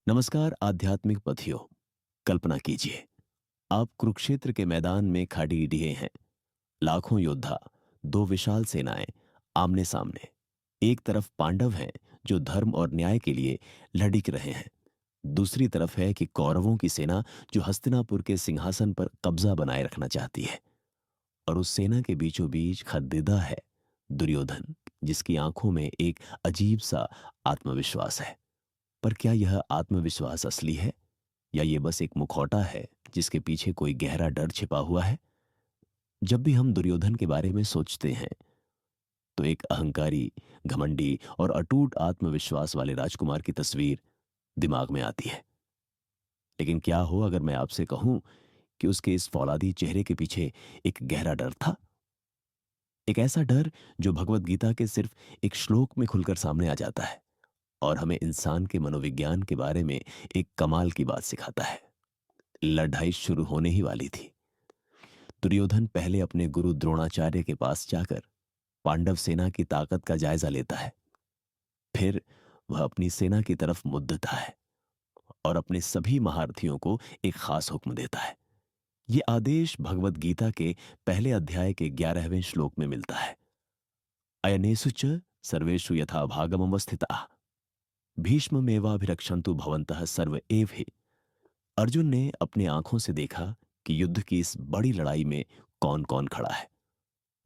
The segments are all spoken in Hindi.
नमस्कार आध्यात्मिक पथियों। कल्पना कीजिए, आप कुरुक्षेत्र के मैदान में खड़ी दिए हैं। लाखों योद्धा, दो विशाल सेनाएं आमने सामने। एक तरफ पांडव हैं जो धर्म और न्याय के लिए लड़िक रहे हैं। दूसरी तरफ है कि कौरवों की सेना जो हस्तिनापुर के सिंहासन पर कब्जा बनाए रखना चाहती है। और उस सेना के बीचों बीच खड़दिदा है दुर्योधन, जिसकी आंखों में एक अजीब सा आत्मविश्वास है। पर क्या यह आत्मविश्वास असली है, या ये बस एक मुखौटा है जिसके पीछे कोई गहरा डर छिपा हुआ है? जब भी हम दुर्योधन के बारे में सोचते हैं तो एक अहंकारी, घमंडी और अटूट आत्मविश्वास वाले राजकुमार की तस्वीर दिमाग में आती है। लेकिन क्या हो अगर मैं आपसे कहूं कि उसके इस फौलादी चेहरे के पीछे एक गहरा डर था। एक ऐसा डर जो भगवत गीता के सिर्फ एक श्लोक में खुलकर सामने आ जाता है और हमें इंसान के मनोविज्ञान के बारे में एक कमाल की बात सिखाता है। लड़ाई शुरू होने ही वाली थी। दुर्योधन पहले अपने गुरु द्रोणाचार्य के पास जाकर पांडव सेना की ताकत का जायजा लेता है। फिर वह अपनी सेना की तरफ मुद्दता है और अपने सभी महारथियों को एक खास हुक्म देता है। यह आदेश भगवत गीता के पहले अध्याय के 11वें श्लोक में मिलता है। अयनेषु च सर्वेषु यथा भागम स्थिता भीष्ममेवाभिरक्षन्तु भवन्तः सर्व एव हि। अर्जुन ने अपनी आंखों से देखा कि युद्ध की इस बड़ी लड़ाई में कौन कौन खड़ा है।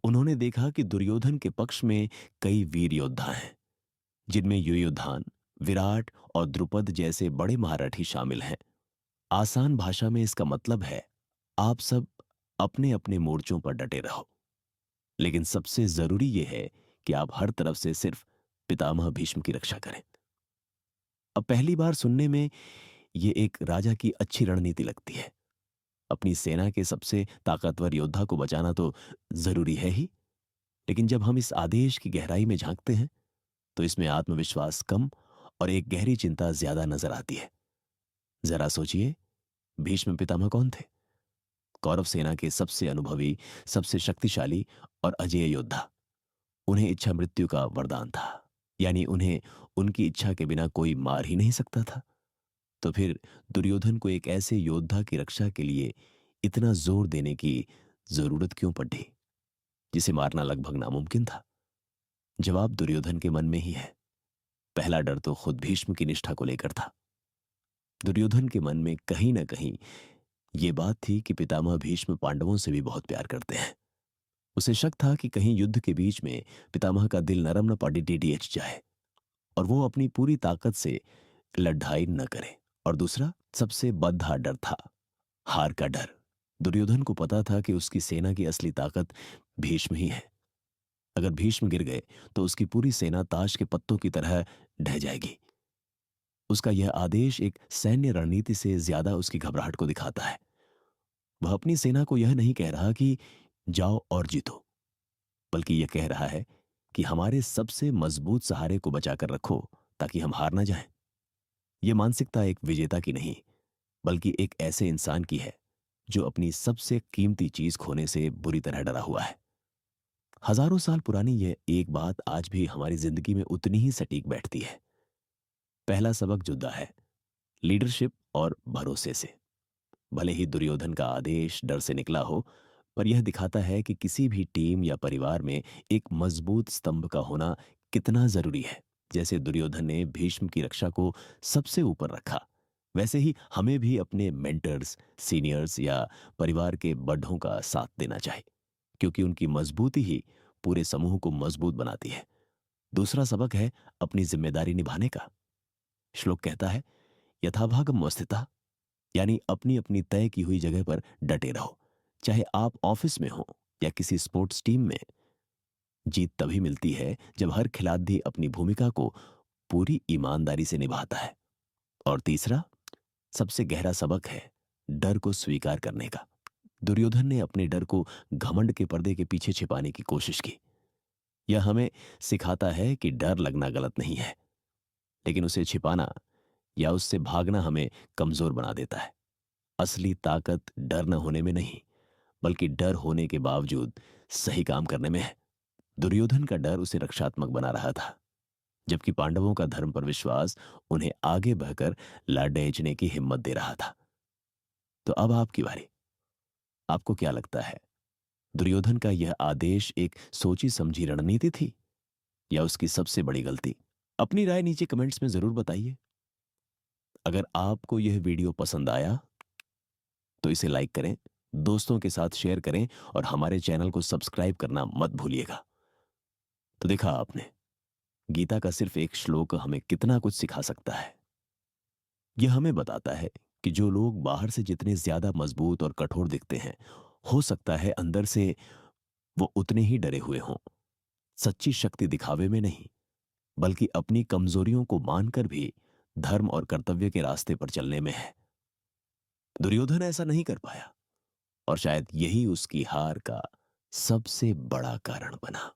उन्होंने देखा कि दुर्योधन के पक्ष में कई वीर योद्धा हैं, जिनमें युयुधान, विराट और द्रुपद जैसे बड़े महारथी शामिल हैं। आसान भाषा में इसका मतलब है, आप सब अपने अपने मोर्चों पर डटे रहो, लेकिन सबसे जरूरी यह है कि आप हर तरफ से सिर्फ पितामह भीष्म की रक्षा करें। अब पहली बार सुनने में यह एक राजा की अच्छी रणनीति लगती है। अपनी सेना के सबसे ताकतवर योद्धा को बचाना तो जरूरी है ही, लेकिन जब हम इस आदेश की गहराई में झांकते हैं तो इसमें आत्मविश्वास कम और एक गहरी चिंता ज्यादा नजर आती है। जरा सोचिए, भीष्म पितामह कौन थे? कौरव सेना के सबसे अनुभवी, सबसे शक्तिशाली और अजेय योद्धा। उन्हें इच्छा मृत्यु का वरदान था, यानी उन्हें उनकी इच्छा के बिना कोई मार ही नहीं सकता था। तो फिर दुर्योधन को एक ऐसे योद्धा की रक्षा के लिए इतना जोर देने की जरूरत क्यों पड़ी, जिसे मारना लगभग नामुमकिन था? जवाब दुर्योधन के मन में ही है। पहला डर तो खुद भीष्म की निष्ठा को लेकर था। दुर्योधन के मन में कहीं ना कहीं यह बात थी कि पितामह भीष्म पांडवों से भी बहुत प्यार करते हैं। उसे शक था कि कहीं युद्ध के बीच में पितामह का दिल नरम न पड़ी डीडीएच जाए और वो अपनी पूरी ताकत से लड़ाई न करे। और दूसरा सबसे बद्धा डर था हार का डर। दुर्योधन को पता था कि उसकी सेना की असली ताकत भीष्म ही है। अगर भीष्म गिर गए तो उसकी पूरी सेना ताश के पत्तों की तरह ढह जाएगी। उसका यह आदेश एक सैन्य रणनीति से ज्यादा उसकी घबराहट को दिखाता है। वह अपनी सेना को यह नहीं कह रहा कि जाओ और जीतो, बल्कि यह कह रहा है कि हमारे सबसे मजबूत सहारे को बचाकर रखो ताकि हम हार ना जाएं। यह मानसिकता एक विजेता की नहीं, बल्कि एक ऐसे इंसान की है जो अपनी सबसे कीमती चीज खोने से बुरी तरह डरा हुआ है। हजारों साल पुरानी यह एक बात आज भी हमारी जिंदगी में उतनी ही सटीक बैठती है। पहला सबक जुदा है, लीडरशिप और भरोसे से। भले ही दुर्योधन का आदेश डर से निकला हो, पर यह दिखाता है कि किसी भी टीम या परिवार में एक मजबूत स्तंभ का होना कितना जरूरी है। जैसे दुर्योधन ने भीष्म की रक्षा को सबसे ऊपर रखा, वैसे ही हमें भी अपने मेंटर्स, सीनियर्स या परिवार के बड़ों का साथ देना चाहिए, क्योंकि उनकी मजबूती ही पूरे समूह को मजबूत बनाती है। दूसरा सबक है अपनी जिम्मेदारी निभाने का। श्लोक कहता है, यथाभागम स्थिता, यानी अपनी अपनी तय की हुई जगह पर डटे रहो। चाहे आप ऑफिस में हो या किसी स्पोर्ट्स टीम में। जीत तभी मिलती है जब हर खिलाड़ी अपनी भूमिका को पूरी ईमानदारी से निभाता है। और तीसरा सबसे गहरा सबक है डर को स्वीकार करने का। दुर्योधन ने अपने डर को घमंड के पर्दे के पीछे छिपाने की कोशिश की। यह हमें सिखाता है कि डर लगना गलत नहीं है, लेकिन उसे छिपाना या उससे भागना हमें कमजोर बना देता है। असली ताकत डर न होने में नहीं, बल्कि डर होने के बावजूद सही काम करने में है। दुर्योधन का डर उसे रक्षात्मक बना रहा था, जबकि पांडवों का धर्म पर विश्वास उन्हें आगे बढ़कर लड़ने की हिम्मत दे रहा था। तो अब आपकी बारी। आपको क्या लगता है, दुर्योधन का यह आदेश एक सोची समझी रणनीति थी या उसकी सबसे बड़ी गलती? अपनी राय नीचे कमेंट्स में जरूर बताइए। अगर आपको यह वीडियो पसंद आया तो इसे लाइक करें, दोस्तों के साथ शेयर करें और हमारे चैनल को सब्सक्राइब करना मत भूलिएगा। तो देखा आपने, गीता का सिर्फ एक श्लोक हमें कितना कुछ सिखा सकता है। यह हमें बताता है कि जो लोग बाहर से जितने ज्यादा मजबूत और कठोर दिखते हैं, हो सकता है अंदर से वो उतने ही डरे हुए हों। सच्ची शक्ति दिखावे में नहीं, बल्कि अपनी कमजोरियों को मानकर भी धर्म और कर्तव्य के रास्ते पर चलने में है। दुर्योधन ऐसा नहीं कर पाया और शायद यही उसकी हार का सबसे बड़ा कारण बना।